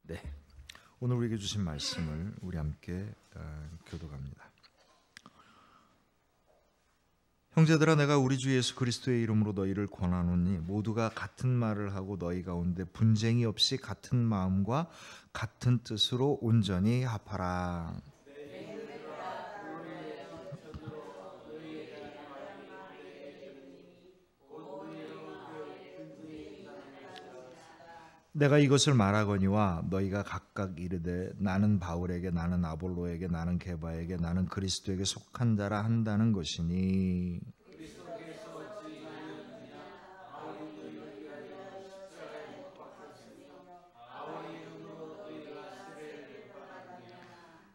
네, 오늘 우리에게 주신 말씀을 우리 함께 교독합니다. 형제들아, 내가 우리 주 예수 그리스도의 이름으로 너희를 권하노니 모두가 같은 말을 하고 너희 가운데 분쟁이 없이 같은 마음과 같은 뜻으로 온전히 합하라. 내가 이것을 말하거니와 너희가 각각 이르되 나는 바울에게, 나는 아볼로에게, 나는 게바에게, 나는 그리스도에게 속한 자라 한다는 것이니,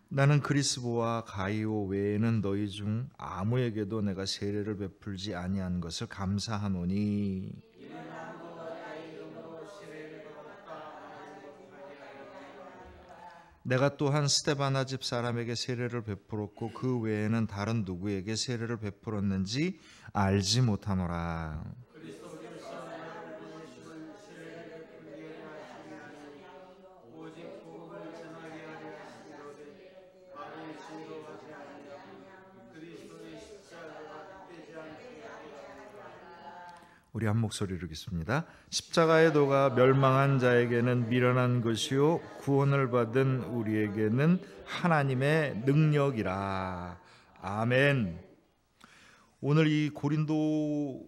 나는 그리스보와 가이오 외에는 너희 중 아무에게도 내가 세례를 베풀지 아니한 것을 감사하노니, 내가 또한 스데바나 집 사람에게 세례를 베풀었고 그 외에는 다른 누구에게 세례를 베풀었는지 알지 못하노라. 우리 한 목소리로 읽겠습니다. 십자가의 도가 멸망한 자에게는 미련한 것이요 구원을 받은 우리에게는 하나님의 능력이라. 아멘. 오늘 이 고린도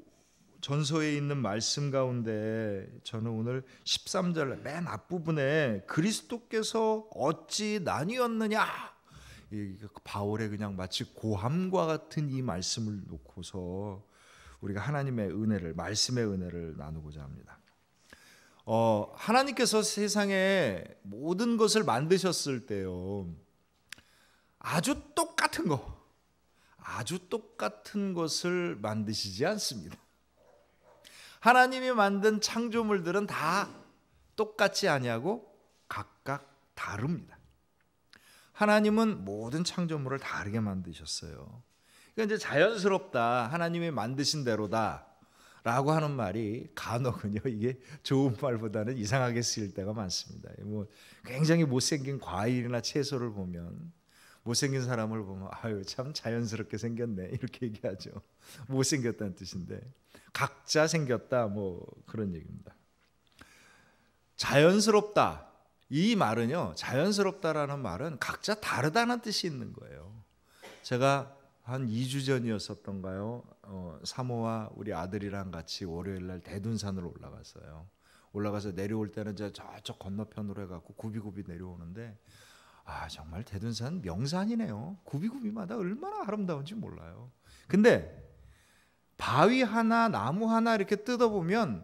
전서에 있는 말씀 가운데 저는 오늘 13절 맨 앞부분에 그리스도께서 어찌 나뉘었느냐, 바울의 그냥 마치 고함과 같은 이 말씀을 놓고서 우리가 하나님의 은혜를, 말씀의 은혜를 나누고자 합니다. 하나님께서 세상에 모든 것을 만드셨을 때요, 아주 똑같은 것을 만드시지 않습니다. 하나님이 만든 창조물들은 다 똑같지 아니하고 각각 다릅니다. 하나님은 모든 창조물을 다르게 만드셨어요. 그러니까 이제 자연스럽다, 하나님이 만드신 대로다 라고 하는 말이 간혹은요, 이게 좋은 말보다는 이상하게 쓰일 때가 많습니다. 뭐 굉장히 못생긴 과일이나 채소를 보면, 못생긴 사람을 보면 아유 참 자연스럽게 생겼네 이렇게 얘기하죠. 못생겼다는 뜻인데 각자 생겼다, 뭐 그런 얘기입니다. 자연스럽다, 이 말은요, 자연스럽다라는 말은 각자 다르다는 뜻이 있는 거예요. 제가 한 2주 전이었었던가요? 사모와 우리 아들이랑 같이 월요일날 대둔산으로 올라갔어요. 올라가서 내려올 때는 저쪽 건너편으로 해갖고 굽이굽이 내려오는데, 정말 대둔산 명산이네요. 굽이굽이마다 얼마나 아름다운지 몰라요. 근데 바위 하나, 나무 하나 이렇게 뜯어보면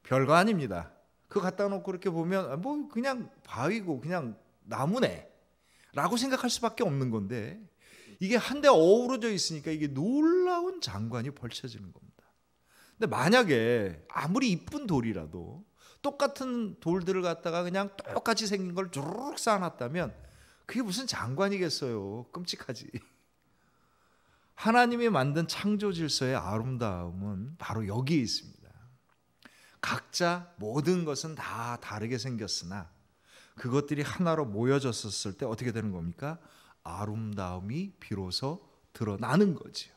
별거 아닙니다. 그거 갖다 놓고 이렇게 보면 뭐 그냥 바위고 그냥 나무네 라고 생각할 수밖에 없는 건데, 이게 한데 어우러져 있으니까 이게 놀라운 장관이 펼쳐지는 겁니다. 근데 만약에 아무리 이쁜 돌이라도 똑같은 돌들을 갖다가 그냥 똑같이 생긴 걸 주르륵 쌓아놨다면 그게 무슨 장관이겠어요. 끔찍하지. 하나님이 만든 창조 질서의 아름다움은 바로 여기에 있습니다. 각자 모든 것은 다 다르게 생겼으나 그것들이 하나로 모여졌었을 때 어떻게 되는 겁니까? 아름다움이 비로소 드러나는 거지요.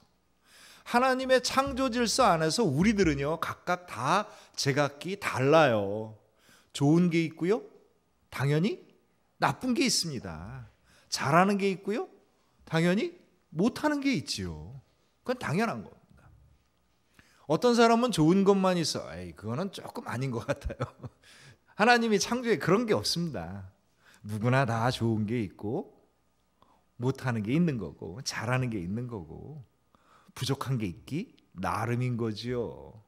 하나님의 창조 질서 안에서 우리들은요, 각각 다 제각기 달라요. 좋은 게 있고요, 당연히 나쁜 게 있습니다. 잘하는 게 있고요, 당연히 못하는 게 있지요. 그건 당연한 겁니다. 어떤 사람은 좋은 것만 있어, 그거는 조금 아닌 것 같아요. 하나님이 창조에 그런 게 없습니다. 누구나 다 좋은 게 있고 못하는 게 있는 거고 잘하는 게 있는 거고 부족한 게 있기 나름인 거지요.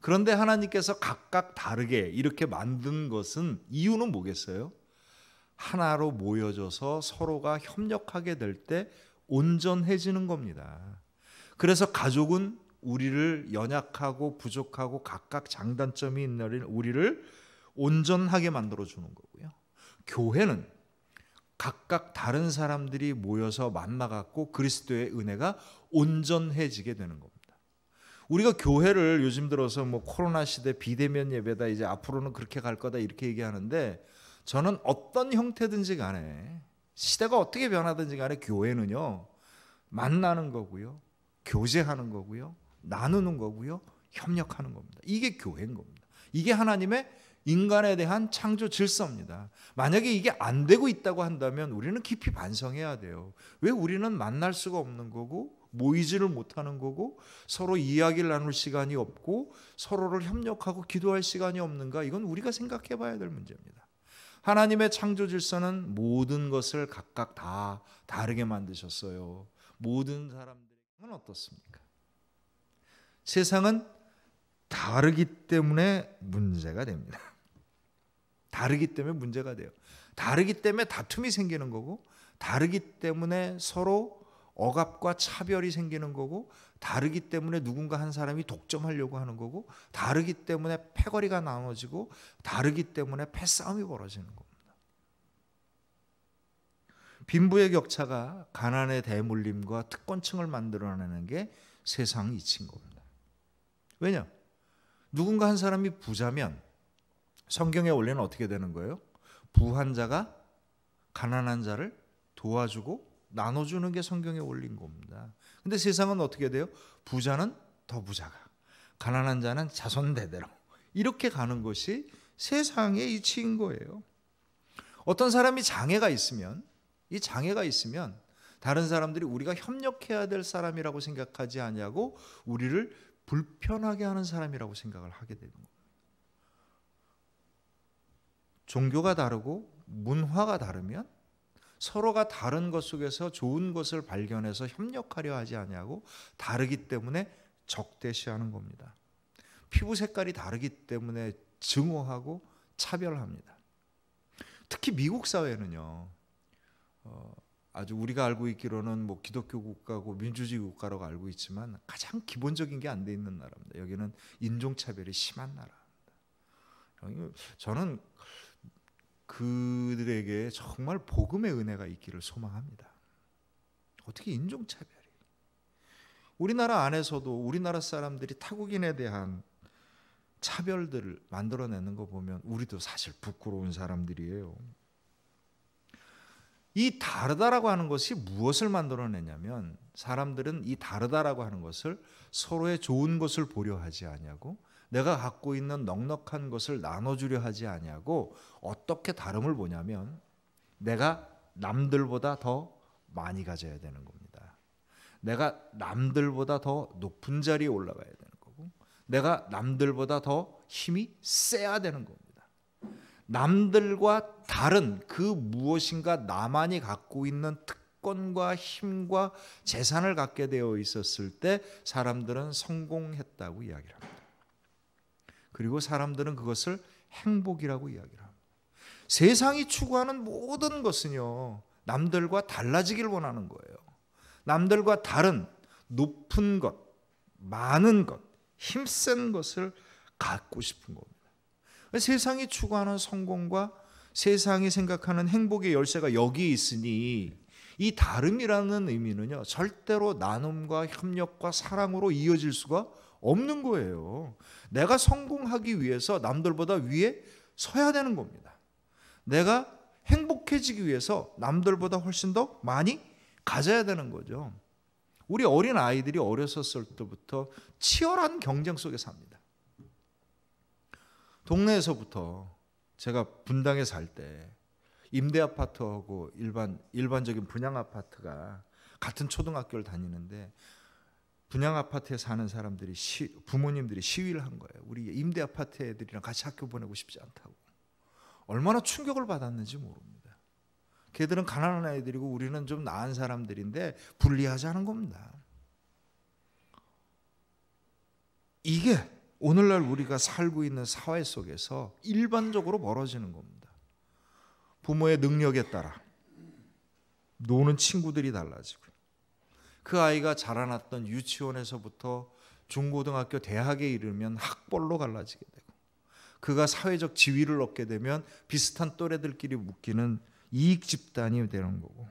그런데 하나님께서 각각 다르게 이렇게 만든 것은 이유는 뭐겠어요? 하나로 모여져서 서로가 협력하게 될 때 온전해지는 겁니다. 그래서 가족은 우리를 연약하고 부족하고 각각 장단점이 있는 우리를 온전하게 만들어주는 거고요. 교회는 각각 다른 사람들이 모여서 만나갖고 그리스도의 은혜가 온전해지게 되는 겁니다. 우리가 교회를 요즘 들어서 뭐 코로나 시대 비대면 예배다, 이제 앞으로는 그렇게 갈 거다 이렇게 얘기하는데, 저는 어떤 형태든지 간에 시대가 어떻게 변하든지 간에 교회는요, 만나는 거고요, 교제하는 거고요, 나누는 거고요, 협력하는 겁니다. 이게 교회인 겁니다. 이게 하나님의 인간에 대한 창조 질서입니다. 만약에 이게 안 되고 있다고 한다면 우리는 깊이 반성해야 돼요. 왜 우리는 만날 수가 없는 거고 모이지를 못하는 거고 서로 이야기를 나눌 시간이 없고 서로를 협력하고 기도할 시간이 없는가? 이건 우리가 생각해 봐야 될 문제입니다. 하나님의 창조 질서는 모든 것을 각각 다 다르게 만드셨어요. 모든 사람들은 어떻습니까? 세상은 다르기 때문에 문제가 됩니다. 다르기 때문에 문제가 돼요. 다르기 때문에 다툼이 생기는 거고, 다르기 때문에 서로 억압과 차별이 생기는 거고, 다르기 때문에 누군가 한 사람이 독점하려고 하는 거고, 다르기 때문에 패거리가 나눠지고, 다르기 때문에 패싸움이 벌어지는 겁니다. 빈부의 격차가 가난의 대물림과 특권층을 만들어내는 게 세상 이치인 겁니다. 왜냐? 누군가 한 사람이 부자면 성경의 원리는 어떻게 되는 거예요? 부한 자가 가난한 자를 도와주고 나눠주는 게 성경의 원리인 겁니다. 근데 세상은 어떻게 돼요? 부자는 더 부자가, 가난한 자는 자손대대로 이렇게 가는 것이 세상의 이치인 거예요. 어떤 사람이 장애가 있으면, 이 장애가 있으면 다른 사람들이 우리가 협력해야 될 사람이라고 생각하지 않냐고 우리를 불편하게 하는 사람이라고 생각을 하게 되는 겁니다. 종교가 다르고 문화가 다르면 서로가 다른 것 속에서 좋은 것을 발견해서 협력하려 하지 않냐고 다르기 때문에 적대시하는 겁니다. 피부 색깔이 다르기 때문에 증오하고 차별합니다. 특히 미국 사회는요, 아주 우리가 알고 있기로는 뭐 기독교 국가고 민주주의 국가라고 알고 있지만 가장 기본적인 게 안 돼 있는 나라입니다. 여기는 인종차별이 심한 나라입니다. 저는 그들에게 정말 복음의 은혜가 있기를 소망합니다. 어떻게 인종차별이? 우리나라 안에서도 우리나라 사람들이 타국인에 대한 차별들을 만들어내는 거 보면 우리도 사실 부끄러운 사람들이에요. 이 다르다라고 하는 것이 무엇을 만들어내냐면 사람들은 이 다르다라고 하는 것을 서로의 좋은 것을 보려 하지 아니하고 내가 갖고 있는 넉넉한 것을 나눠주려 하지 아니하고 어떻게 다름을 보냐면 내가 남들보다 더 많이 가져야 되는 겁니다. 내가 남들보다 더 높은 자리에 올라가야 되는 거고 내가 남들보다 더 힘이 세야 되는 겁니다. 남들과 다른 그 무엇인가 나만이 갖고 있는 특권과 힘과 재산을 갖게 되어 있었을 때 사람들은 성공했다고 이야기를 합니다. 그리고 사람들은 그것을 행복이라고 이야기를 합니다. 세상이 추구하는 모든 것은요, 남들과 달라지길 원하는 거예요. 남들과 다른 높은 것, 많은 것, 힘센 것을 갖고 싶은 겁니다. 세상이 추구하는 성공과 세상이 생각하는 행복의 열쇠가 여기 있으니 이 다름이라는 의미는요, 절대로 나눔과 협력과 사랑으로 이어질 수가 없는 거예요. 내가 성공하기 위해서 남들보다 위에 서야 되는 겁니다. 내가 행복해지기 위해서 남들보다 훨씬 더 많이 가져야 되는 거죠. 우리 어린 아이들이 어렸을 때부터 치열한 경쟁 속에 삽니다. 동네에서부터 제가 분당에 살 때 임대 아파트하고 일반적인 분양 아파트가 같은 초등학교를 다니는데 분양 아파트에 사는 사람들이 부모님들이 시위를 한 거예요. 우리 임대 아파트 애들이랑 같이 학교 보내고 싶지 않다고. 얼마나 충격을 받았는지 모릅니다. 걔들은 가난한 아이들이고 우리는 좀 나은 사람들인데 분리하자는 겁니다. 이게 오늘날 우리가 살고 있는 사회 속에서 일반적으로 벌어지는 겁니다. 부모의 능력에 따라 노는 친구들이 달라지고 그 아이가 자라났던 유치원에서부터 중고등학교, 대학에 이르면 학벌로 갈라지게 되고 그가 사회적 지위를 얻게 되면 비슷한 또래들끼리 묶이는 이익 집단이 되는 거고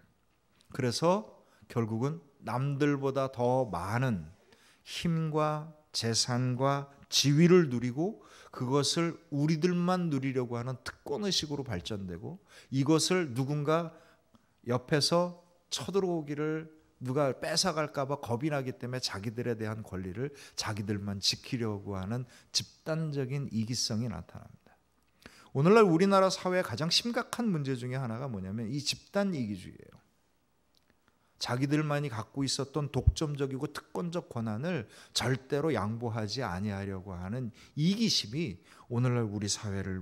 그래서 결국은 남들보다 더 많은 힘과 재산과 지위를 누리고 그것을 우리들만 누리려고 하는 특권의식으로 발전되고 이것을 누군가 옆에서 쳐들어오기를 누가 뺏어갈까 봐 겁이 나기 때문에 자기들에 대한 권리를 자기들만 지키려고 하는 집단적인 이기성이 나타납니다. 오늘날 우리나라 사회의 가장 심각한 문제 중에 하나가 뭐냐면 이 집단 이기주의예요. 자기들만이 갖고 있었던 독점적이고 특권적 권한을 절대로 양보하지 아니하려고 하는 이기심이 오늘날 우리 사회를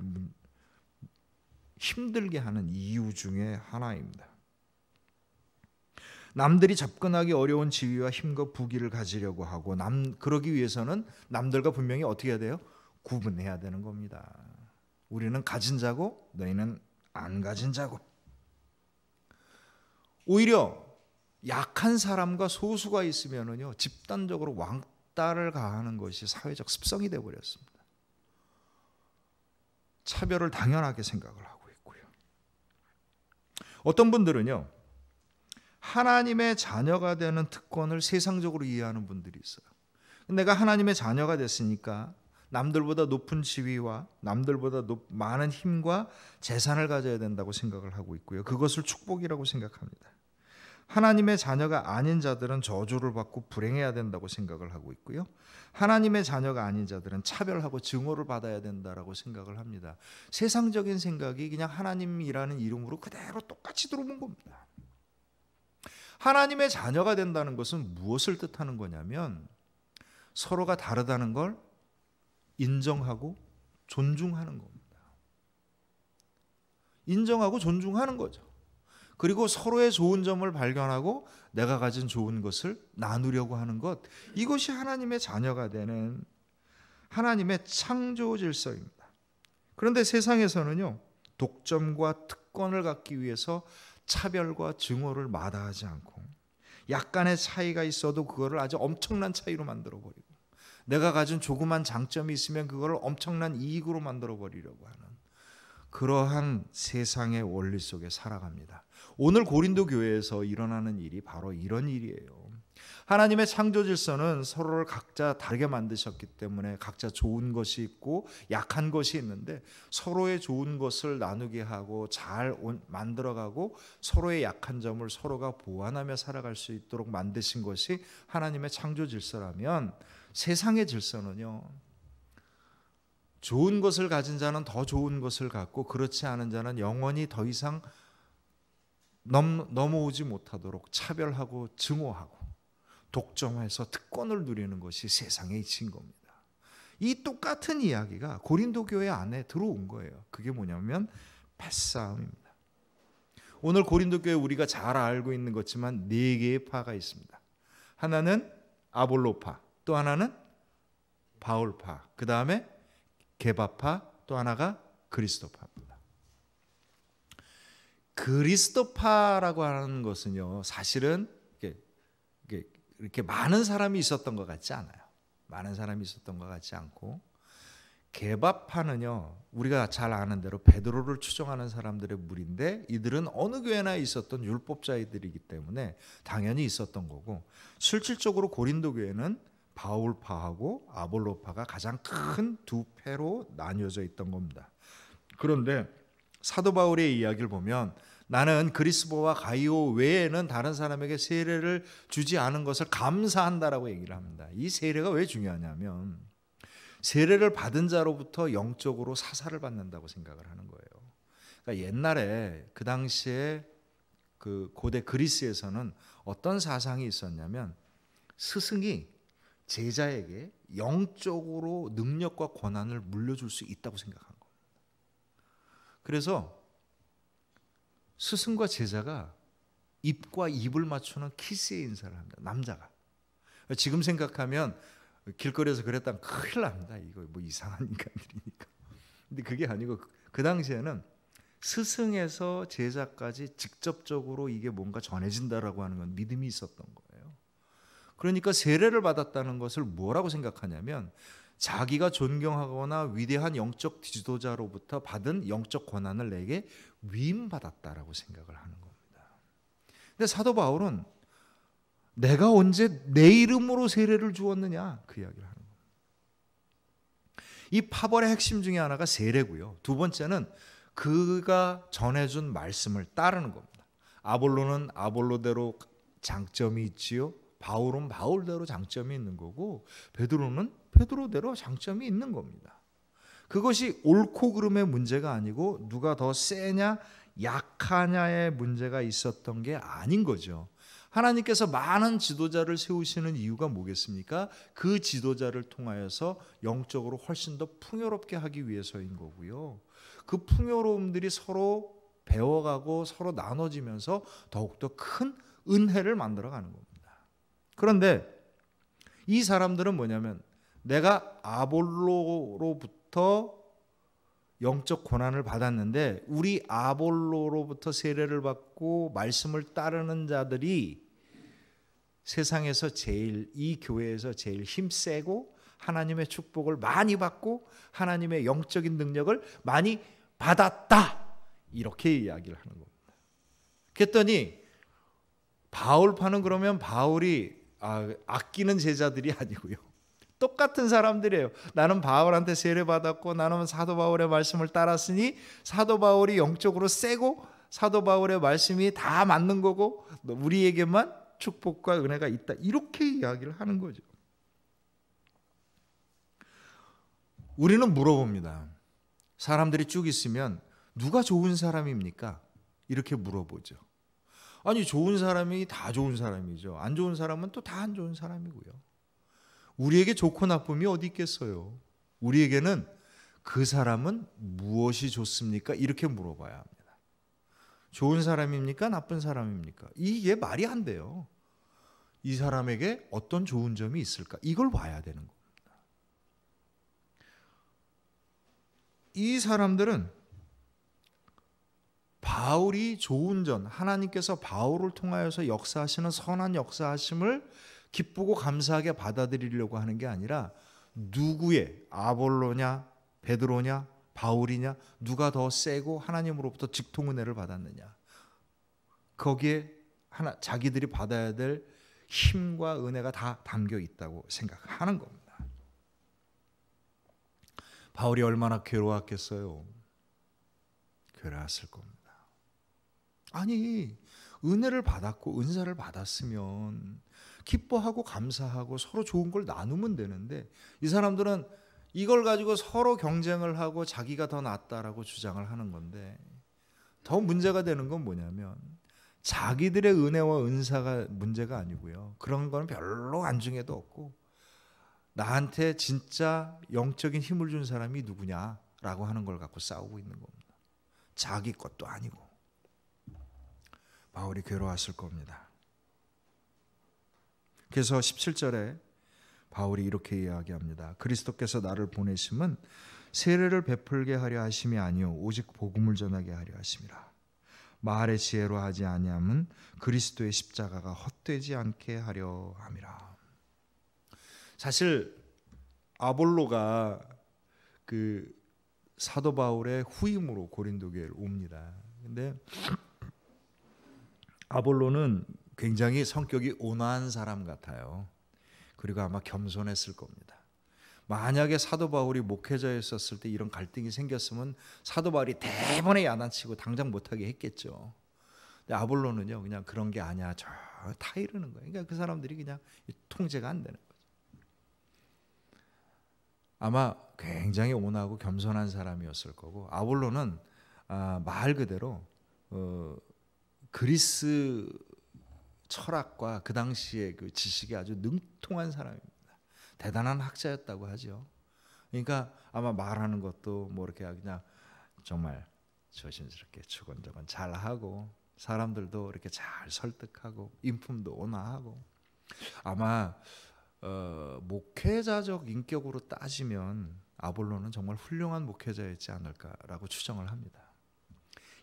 힘들게 하는 이유 중에 하나입니다. 남들이 접근하기 어려운 지위와 힘과 부귀를 가지려고 하고 그러기 위해서는 남들과 분명히 어떻게 해야 돼요? 구분해야 되는 겁니다. 우리는 가진 자고 너희는 안 가진 자고. 오히려 약한 사람과 소수가 있으면은요 집단적으로 왕따를 가하는 것이 사회적 습성이 되어 버렸습니다. 차별을 당연하게 생각을 하고 있고요. 어떤 분들은요 하나님의 자녀가 되는 특권을 세상적으로 이해하는 분들이 있어요. 내가 하나님의 자녀가 됐으니까 남들보다 높은 지위와 남들보다 많은 힘과 재산을 가져야 된다고 생각을 하고 있고요. 그것을 축복이라고 생각합니다. 하나님의 자녀가 아닌 자들은 저주를 받고 불행해야 된다고 생각을 하고 있고요. 하나님의 자녀가 아닌 자들은 차별하고 증오를 받아야 된다라고 생각을 합니다. 세상적인 생각이 그냥 하나님이라는 이름으로 그대로 똑같이 들어오는 겁니다. 하나님의 자녀가 된다는 것은 무엇을 뜻하는 거냐면 서로가 다르다는 걸 인정하고 존중하는 겁니다. 인정하고 존중하는 거죠. 그리고 서로의 좋은 점을 발견하고 내가 가진 좋은 것을 나누려고 하는 것, 이것이 하나님의 자녀가 되는 하나님의 창조 질서입니다. 그런데 세상에서는요 독점과 특권을 갖기 위해서 차별과 증오를 마다하지 않고 약간의 차이가 있어도 그거를 아주 엄청난 차이로 만들어버리고 내가 가진 조그만 장점이 있으면 그거를 엄청난 이익으로 만들어버리려고 하는 그러한 세상의 원리 속에 살아갑니다. 오늘 고린도 교회에서 일어나는 일이 바로 이런 일이에요. 하나님의 창조 질서는 서로를 각자 다르게 만드셨기 때문에 각자 좋은 것이 있고 약한 것이 있는데 서로의 좋은 것을 나누게 하고 잘 만들어가고 서로의 약한 점을 서로가 보완하며 살아갈 수 있도록 만드신 것이 하나님의 창조 질서라면 세상의 질서는요 좋은 것을 가진 자는 더 좋은 것을 갖고 그렇지 않은 자는 영원히 더 이상 넘어오지 못하도록 차별하고 증오하고 독점해서 특권을 누리는 것이 세상의 이치인 겁니다. 이 똑같은 이야기가 고린도 교회 안에 들어온 거예요. 그게 뭐냐면 패싸움입니다. 오늘 고린도 교회 우리가 잘 알고 있는 것지만 4개의 파가 있습니다. 하나는 아볼로파, 또 하나는 바울파, 그 다음에 게바파, 또 하나가 그리스도파입니다. 그리스도파라고 하는 것은요 사실은 이렇게 많은 사람이 있었던 것 같지 않아요. 많은 사람이 있었던 것 같지 않고 게바파는요 우리가 잘 아는 대로 베드로를 추종하는 사람들의 무리인데 이들은 어느 교회나 있었던 율법자이들이기 때문에 당연히 있었던 거고 실질적으로 고린도 교회는 바울파하고 아볼로파가 가장 큰 두 패로 나뉘어져 있던 겁니다. 그런데 사도 바울의 이야기를 보면 나는 그리스도와 가이오 외에는 다른 사람에게 세례를 주지 않은 것을 감사한다라고 얘기를 합니다. 이 세례가 왜 중요하냐면 세례를 받은 자로부터 영적으로 사사를 받는다고 생각을 하는 거예요. 그러니까 옛날에 그 당시에 그 고대 그리스에서는 어떤 사상이 있었냐면 스승이 제자에게 영적으로 능력과 권한을 물려줄 수 있다고 생각한 겁니다. 그래서 스승과 제자가 입과 입을 맞추는 키스의 인사를 합니다. 남자가. 지금 생각하면 길거리에서 그랬다면 큰일 납니다. 이거 뭐 이상한 인간들이니까. 근데 그게 아니고 그 당시에는 스승에서 제자까지 직접적으로 이게 뭔가 전해진다라고 하는 건 믿음이 있었던 거예요. 그러니까 세례를 받았다는 것을 뭐라고 생각하냐면 자기가 존경하거나 위대한 영적 지도자로부터 받은 영적 권한을 내게 위임받았다라고 생각을 하는 겁니다. 근데 사도 바울은 내가 언제 내 이름으로 세례를 주었느냐 그 이야기를 하는 겁니다. 이 파벌의 핵심 중에 하나가 세례고요. 두 번째는 그가 전해준 말씀을 따르는 겁니다. 아볼로는 아볼로대로 장점이 있지요. 바울은 바울대로 장점이 있는 거고, 베드로는 베드로대로 장점이 있는 겁니다. 그것이 옳고 그름의 문제가 아니고 누가 더 세냐 약하냐의 문제가 있었던 게 아닌 거죠. 하나님께서 많은 지도자를 세우시는 이유가 뭐겠습니까? 그 지도자를 통하여서 영적으로 훨씬 더 풍요롭게 하기 위해서인 거고요. 그 풍요로움들이 서로 배워가고 서로 나눠지면서 더욱더 큰 은혜를 만들어가는 겁니다. 그런데 이 사람들은 뭐냐면, 내가 아볼로로부터 영적 고난을 받았는데 우리 아볼로로부터 세례를 받고 말씀을 따르는 자들이 세상에서 제일, 이 교회에서 제일 힘세고 하나님의 축복을 많이 받고 하나님의 영적인 능력을 많이 받았다, 이렇게 이야기를 하는 겁니다. 그랬더니 바울파는 그러면 바울이 아끼는 제자들이 아니고요, 똑같은 사람들이에요. 나는 바울한테 세례받았고 나는 사도 바울의 말씀을 따랐으니 사도 바울이 영적으로 세고 사도 바울의 말씀이 다 맞는 거고 우리에게만 축복과 은혜가 있다, 이렇게 이야기를 하는 거죠. 우리는 물어봅니다. 사람들이 쭉 있으면 누가 좋은 사람입니까? 이렇게 물어보죠. 아니, 좋은 사람이 다 좋은 사람이죠. 안 좋은 사람은 또 다 안 좋은 사람이고요. 우리에게 좋고 나쁨이 어디 있겠어요? 우리에게는 그 사람은 무엇이 좋습니까? 이렇게 물어봐야 합니다. 좋은 사람입니까? 나쁜 사람입니까? 이게 말이 안 돼요. 이 사람에게 어떤 좋은 점이 있을까? 이걸 봐야 되는 겁니다. 이 사람들은 바울이 좋은 점, 하나님께서 바울을 통하여서 역사하시는 선한 역사하심을 기쁘고 감사하게 받아들이려고 하는 게 아니라, 누구의, 아볼로냐 베드로냐 바울이냐, 누가 더 세고 하나님으로부터 직통 은혜를 받았느냐, 거기에 자기들이 받아야 될 힘과 은혜가 다 담겨 있다고 생각하는 겁니다. 바울이 얼마나 괴로웠겠어요. 괴로웠을 겁니다. 아니, 은혜를 받았고 은사를 받았으면 기뻐하고 감사하고 서로 좋은 걸 나누면 되는데, 이 사람들은 이걸 가지고 서로 경쟁을 하고 자기가 더 낫다라고 주장을 하는 건데, 더 문제가 되는 건 뭐냐면 자기들의 은혜와 은사가 문제가 아니고요, 그런 건 별로 안중에도 없고, 나한테 진짜 영적인 힘을 준 사람이 누구냐라고 하는 걸 갖고 싸우고 있는 겁니다. 자기 것도 아니고. 바울이 괴로웠을 겁니다. 그래서 17절에 바울이 이렇게 이야기합니다. 그리스도께서 나를 보내심은 세례를 베풀게 하려 하심이 아니요 오직 복음을 전하게 하려 하심이라. 말의 지혜로 하지 아니함은 그리스도의 십자가가 헛되지 않게 하려 함이라. 사실 아볼로가 그 사도 바울의 후임으로 고린도 교회를 옵니다. 근데 아볼로는 굉장히 성격이 온화한 사람 같아요. 그리고 아마 겸손했을 겁니다. 만약에 사도 바울이 목회자였었을 때 이런 갈등이 생겼으면 사도 바울이 대번에 야단치고 당장 못하게 했겠죠. 근데 아볼로는요, 그냥 그런 게 아니야, 저 다 이러는 거예요. 그러니까 그 사람들이 그냥 통제가 안 되는 거죠. 아마 굉장히 온화하고 겸손한 사람이었을 거고, 아볼로는 말 그대로 그리스 철학과 그 당시의 그 지식에 아주 능통한 사람입니다. 대단한 학자였다고 하죠. 그러니까 아마 말하는 것도 뭐 이렇게 그냥 정말 조심스럽게 주건조건 잘하고, 사람들도 이렇게 잘 설득하고, 인품도 온화하고, 아마 목회자적 인격으로 따지면 아볼로는 정말 훌륭한 목회자였지 않을까라고 추정을 합니다.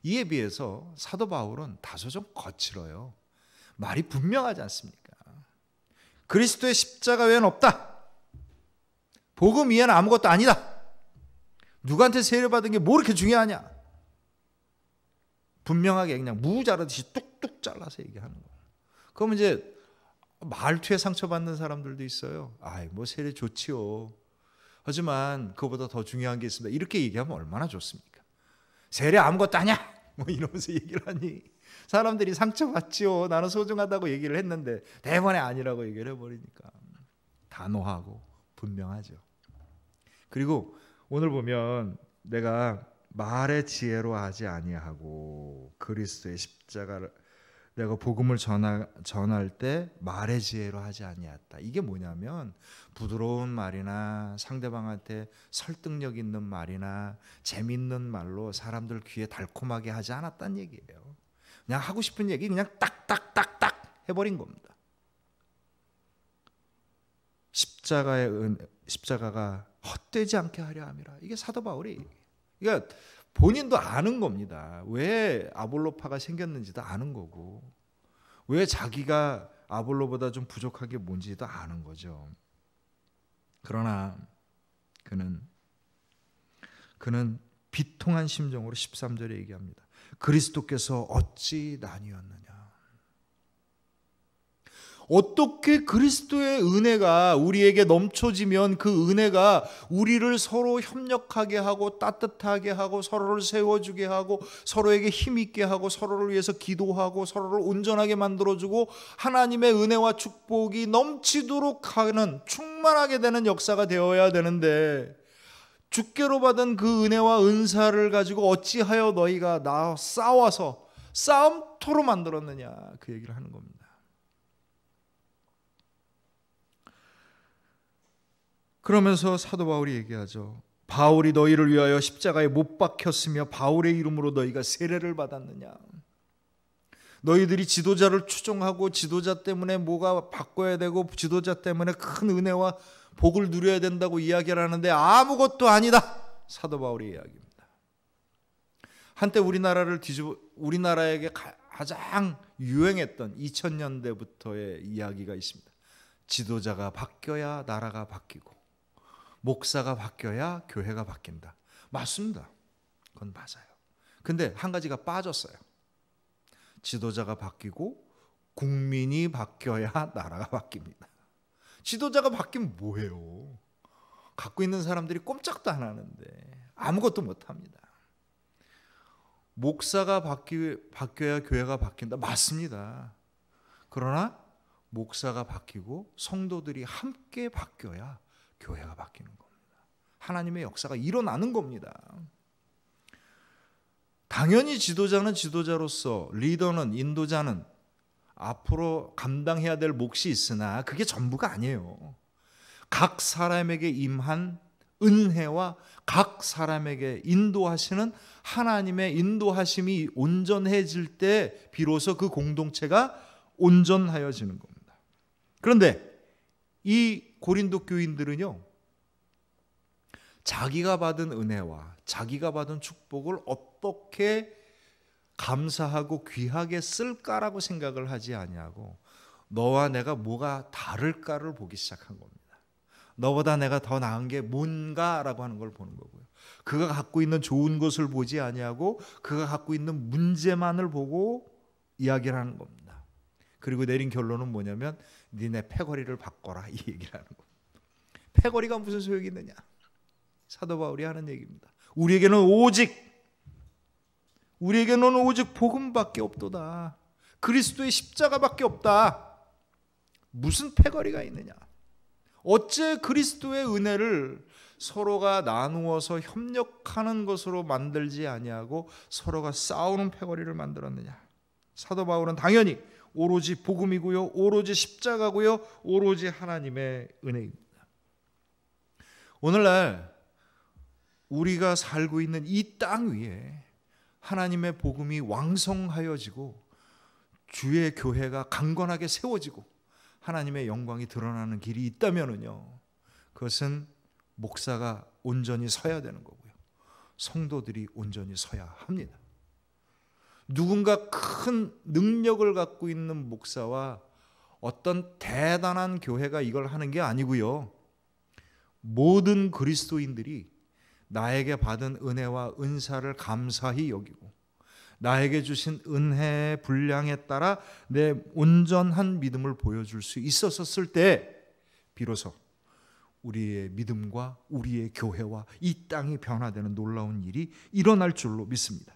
이에 비해서 사도 바울은 다소 좀 거칠어요. 말이 분명하지 않습니까? 그리스도의 십자가 외에는 없다. 복음 이해는 아무것도 아니다. 누구한테 세례받은 게 뭐 이렇게 중요하냐. 분명하게 그냥 무 자르듯이 뚝뚝 잘라서 얘기하는 거예요. 그러면 이제 말투에 상처받는 사람들도 있어요. 아이, 뭐 세례 좋지요. 하지만 그보다 더 중요한 게 있습니다. 이렇게 얘기하면 얼마나 좋습니까? 세례 아무것도 아니야! 뭐 이러면서 얘기를 하니 사람들이 상처받지요. 나는 소중하다고 얘기를 했는데 대번에 아니라고 얘기를 해버리니까 단호하고 분명하죠. 그리고 오늘 보면 내가 말의 지혜로 하지 아니하고 그리스도의 십자가를 내가 복음을 전할 때 말의 지혜로 하지 아니했다. 이게 뭐냐면 부드러운 말이나 상대방한테 설득력 있는 말이나 재밌는 말로 사람들 귀에 달콤하게 하지 않았다는 얘기예요. 그냥 하고 싶은 얘기 그냥 딱딱딱딱 해버린 겁니다. 십자가가 헛되지 않게 하려 함이라. 이게 사도 바울이 그러니까 본인도 아는 겁니다. 왜 아볼로파가 생겼는지도 아는 거고 왜 자기가 아볼로보다 좀 부족한 게 뭔지도 아는 거죠. 그러나 그는 비통한 심정으로 13절에 얘기합니다. 그리스도께서 어찌 나뉘었느냐. 어떻게 그리스도의 은혜가 우리에게 넘쳐지면 그 은혜가 우리를 서로 협력하게 하고 따뜻하게 하고 서로를 세워주게 하고 서로에게 힘있게 하고 서로를 위해서 기도하고 서로를 온전하게 만들어주고 하나님의 은혜와 축복이 넘치도록 하는 충만하게 되는 역사가 되어야 되는데 주께로 받은 그 은혜와 은사를 가지고 어찌하여 너희가 나 싸워서 싸움터로 만들었느냐 그 얘기를 하는 겁니다. 그러면서 사도 바울이 얘기하죠. 바울이 너희를 위하여 십자가에 못 박혔으며 바울의 이름으로 너희가 세례를 받았느냐. 너희들이 지도자를 추종하고 지도자 때문에 뭐가 바꿔야 되고 지도자 때문에 큰 은혜와 복을 누려야 된다고 이야기를 하는데 아무것도 아니다. 사도 바울의 이야기입니다. 한때 우리나라에게 가장 유행했던 2000년대부터의 이야기가 있습니다. 지도자가 바뀌어야 나라가 바뀌고 목사가 바뀌어야 교회가 바뀐다. 맞습니다. 그건 맞아요. 근데 한 가지가 빠졌어요. 지도자가 바뀌고 국민이 바뀌어야 나라가 바뀝니다. 지도자가 바뀌면 뭐예요? 갖고 있는 사람들이 꼼짝도 안 하는데 아무것도 못합니다. 목사가 바뀌어야 교회가 바뀐다. 맞습니다. 그러나 목사가 바뀌고 성도들이 함께 바뀌어야 교회가 바뀌는 겁니다. 하나님의 역사가 일어나는 겁니다. 당연히 지도자는 지도자로서 리더는 인도자는 앞으로 감당해야 될 몫이 있으나 그게 전부가 아니에요. 각 사람에게 임한 은혜와 각 사람에게 인도하시는 하나님의 인도하심이 온전해질 때 비로소 그 공동체가 온전하여지는 겁니다. 그런데 이 고린도 교인들은요, 자기가 받은 은혜와 자기가 받은 축복을 어떻게 감사하고 귀하게 쓸까라고 생각을 하지 아니하고 너와 내가 뭐가 다를까를 보기 시작한 겁니다. 너보다 내가 더 나은 게 뭔가라고 하는 걸 보는 거고요. 그가 갖고 있는 좋은 것을 보지 아니하고 그가 갖고 있는 문제만을 보고 이야기를 하는 겁니다. 그리고 내린 결론은 뭐냐면 니네 패거리를 바꿔라 이 얘기를 하는 겁니다. 패거리가 무슨 소용이 있느냐? 사도 바울이 하는 얘기입니다. 우리에게는 오직 복음밖에 없도다. 그리스도의 십자가밖에 없다. 무슨 패거리가 있느냐? 어째 그리스도의 은혜를 서로가 나누어서 협력하는 것으로 만들지 아니하고 서로가 싸우는 패거리를 만들었느냐? 사도 바울은 당연히 오로지 복음이고요, 오로지 십자가고요, 오로지 하나님의 은혜입니다. 오늘날 우리가 살고 있는 이 땅 위에 하나님의 복음이 왕성하여지고 주의 교회가 강건하게 세워지고 하나님의 영광이 드러나는 길이 있다면은요, 그것은 목사가 온전히 서야 되는 거고요, 성도들이 온전히 서야 합니다. 누군가 큰 능력을 갖고 있는 목사와 어떤 대단한 교회가 이걸 하는 게 아니고요, 모든 그리스도인들이 나에게 받은 은혜와 은사를 감사히 여기고 나에게 주신 은혜의 분량에 따라 내 온전한 믿음을 보여줄 수 있었을 때 비로소 우리의 믿음과 우리의 교회와 이 땅이 변화되는 놀라운 일이 일어날 줄로 믿습니다.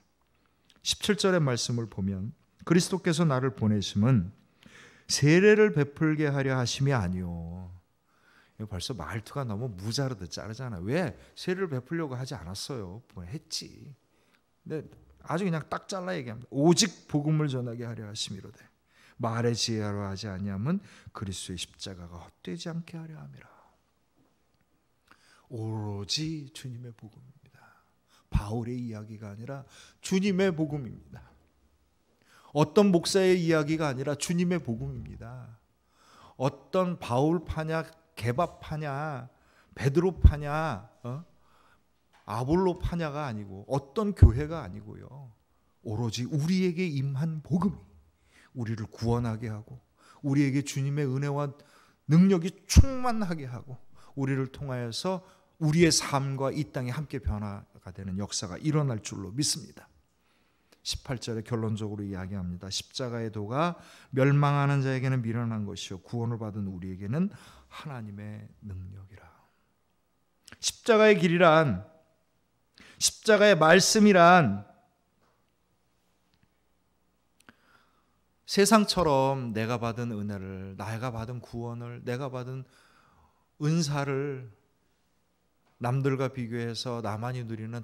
17절의 말씀을 보면 그리스도께서 나를 보내심은 세례를 베풀게 하려 하심이 아니요. 벌써 말투가 너무 무자르듯 자르잖아요. 왜? 세례를 베풀려고 하지 않았어요. 했지. 근데 아주 그냥 딱 잘라 얘기합니다. 오직 복음을 전하게 하려 하심이로되 말의 지혜로 하지 아니함은 그리스도의 십자가가 헛되지 않게 하려 함이라. 오로지 주님의 복음입니다. 바울의 이야기가 아니라 주님의 복음입니다. 어떤 목사의 이야기가 아니라 주님의 복음입니다. 어떤 바울파냐 게바파냐 베드로파냐 아볼로파냐가 아니고 어떤 교회가 아니고요. 오로지 우리에게 임한 복음이 우리를 구원하게 하고 우리에게 주님의 은혜와 능력이 충만하게 하고 우리를 통하여서 우리의 삶과 이 땅에 함께 변화가 되는 역사가 일어날 줄로 믿습니다. 18절에 결론적으로 이야기합니다. 십자가의 도가 멸망하는 자에게는 미련한 것이요 구원을 받은 우리에게는 하나님의 능력이라. 십자가의 길이란, 십자가의 말씀이란 세상처럼 내가 받은 은혜를, 내가 받은 구원을, 내가 받은 은사를 남들과 비교해서 나만이 누리는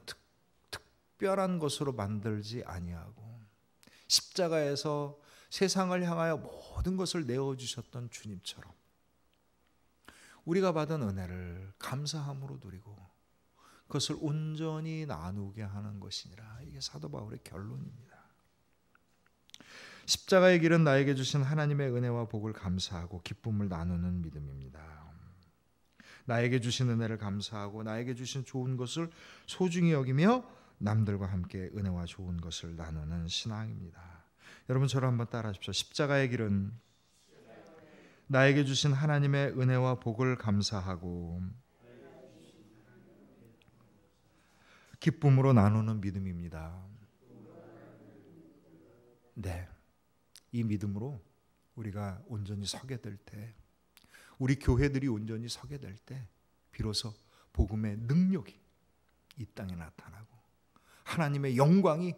특별한 것으로 만들지 아니하고 십자가에서 세상을 향하여 모든 것을 내어주셨던 주님처럼 우리가 받은 은혜를 감사함으로 누리고 그것을 온전히 나누게 하는 것이니라. 이게 사도 바울의 결론입니다. 십자가의 길은 나에게 주신 하나님의 은혜와 복을 감사하고 기쁨을 나누는 믿음입니다. 나에게 주신 은혜를 감사하고 나에게 주신 좋은 것을 소중히 여기며 남들과 함께 은혜와 좋은 것을 나누는 신앙입니다. 여러분 저를 한번 따라 하십시오. 십자가의 길은 나에게 주신 하나님의 은혜와 복을 감사하고 기쁨으로 나누는 믿음입니다. 네, 이 믿음으로 우리가 온전히 서게 될 때, 우리 교회들이 온전히 서게 될 때 비로소 복음의 능력이 이 땅에 나타나고 하나님의 영광이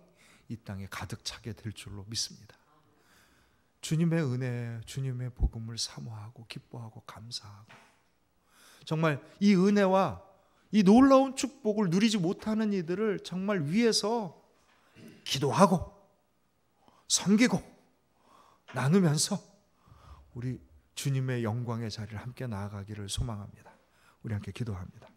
이 땅에 가득 차게 될 줄로 믿습니다. 주님의 은혜, 주님의 복음을 사모하고 기뻐하고 감사하고 정말 이 은혜와 이 놀라운 축복을 누리지 못하는 이들을 정말 위해서 기도하고 섬기고 나누면서 우리 주님의 영광의 자리를 함께 나아가기를 소망합니다. 우리 함께 기도합니다.